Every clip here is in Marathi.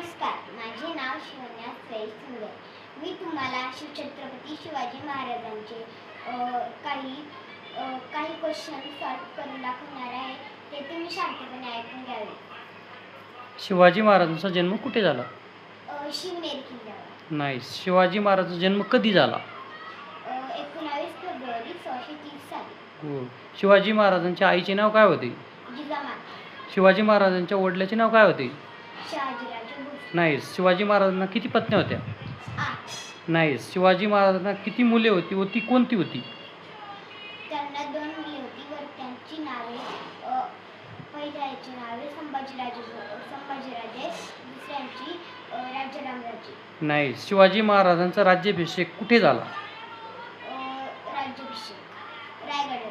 नमस्कार, माझे नाव शिवन्या सई सुंदर. मी तुम्हाला छत्रपती शिवाजी महाराजांचे काही क्वेश्चन सॉल्व करून दाखवणार आहे. ते तुम्ही शांतपणे ऐकून घ्यावे. शिवाजी महाराजांचा जन्म कुठे झाला? शिवनेरी किल्ल्यावर. नाही. शिवाजी महाराजांचा जन्म कधी झाला? 19 फेब्रुवारी 1630 साली. गुड. शिवाजी महाराजांच्या आईचे नाव काय होते? जिजामाता. शिवाजी महाराजांच्या वडिलांचे नाव काय होते? शहाजीराजे भोसले. नाही. शिवाजी महाराजांना किती पत्नी होत्या? 8. नाही. शिवाजी महाराजांना किती मुले होती व ती कोणती होती? त्यांना 2 मुले होती व त्यांची नावे पहिल्याची नावे संभाजीराजे, दुसऱ्यांची राजारामराजे. नाही. शिवाजी महाराजांचा राज्याभिषेक कुठे झाला? राज्याभिषेक रायगड.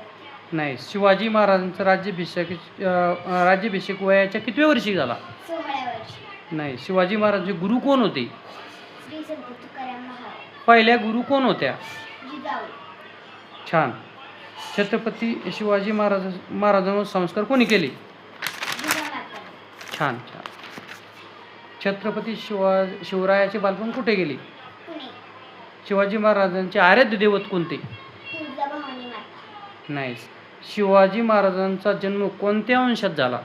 नाही. शिवाजी महाराजांचा राज्याभिषेक वयाच्या कितव्या वर्षी झाला? 16व्या वर्षी. नाही. शिवाजी महाराजांचे गुरु कोण होते? श्री संत तुकाराम महाराज. पहिल्या गुरु कोण होत्या? जिजाऊ. छान. छत्रपती शिवाजी महाराजांवर संस्कार कोणी केले? जिजामाता. छान छान. छत्रपती शिवरायाचे बालपण कुठे गेले? पुणे. शिवाजी महाराजांचे आराध्य दैवत कोणते? तुळजाभवानी माता. नाही. शिवाजी महाराजांचा जन्म कोणत्या वंशात झाला?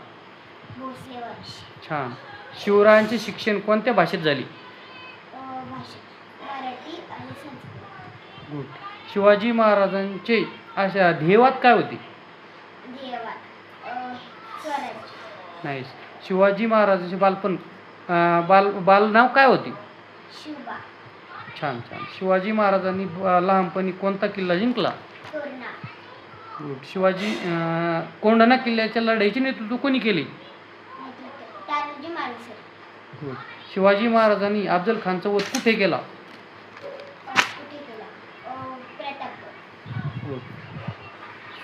भोसले वंश. छान. शिवरायांचे शिक्षण कोणत्या भाषेत झाले? भाषा मराठी आणि संस्कृत. गुड. शिवाजी महाराजांचे अशा ध्येयवाद काय होते? ध्येयवाद स्वराज्य. नाही. शिवाजी महाराजांचे बालपण बाल नाव काय होते? शिवबा. छान छान. शिवाजी महाराजांनी लहानपणी कोणता किल्ला जिंकला? तोरणा. गुड. कोंढाणा किल्ल्याच्या लढाईचे नेतृत्व कोणी केले? तानाजी मालुसरे. गुड. शिवाजी महाराजांनी अफजल खानचा वध कुठे केला? कुठे केला? प्रतापगड. गुड.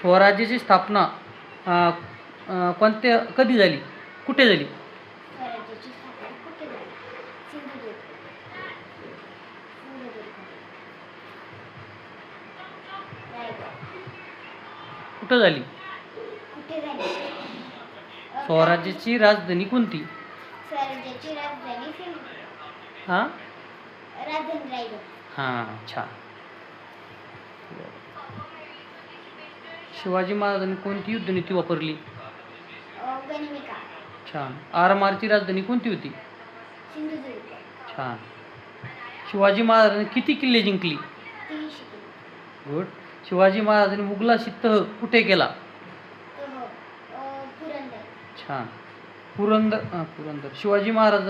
स्वराज्याची स्थापना कधी झाली? कुठे झाली? स्वराज्याची स्थापना कुठे झाली? सिंधुदुर्ग. रायगड. कुठं झाली? कुठे झाली? स्वराज्याची राजधानी कोणती? स्वराज्याची राजधानी सिंधुदुर्ग. हां राजधानी रायगड. हां. छान. शिवाजी महाराजांनी कोणती युद्धनीती वापरली? गनिमिका. छान. आरमारची राजधानी कोणती होती? सिंधुदुर्ग. छान. शिवाजी महाराजांनी किती किल्ले जिंकली? 300 किल्ले. गुड. शिवाजी महाराजांनी मुघलाशी तह कुठे केला? पुरंदर. छान. पुरंदर. शिवाजी महाराज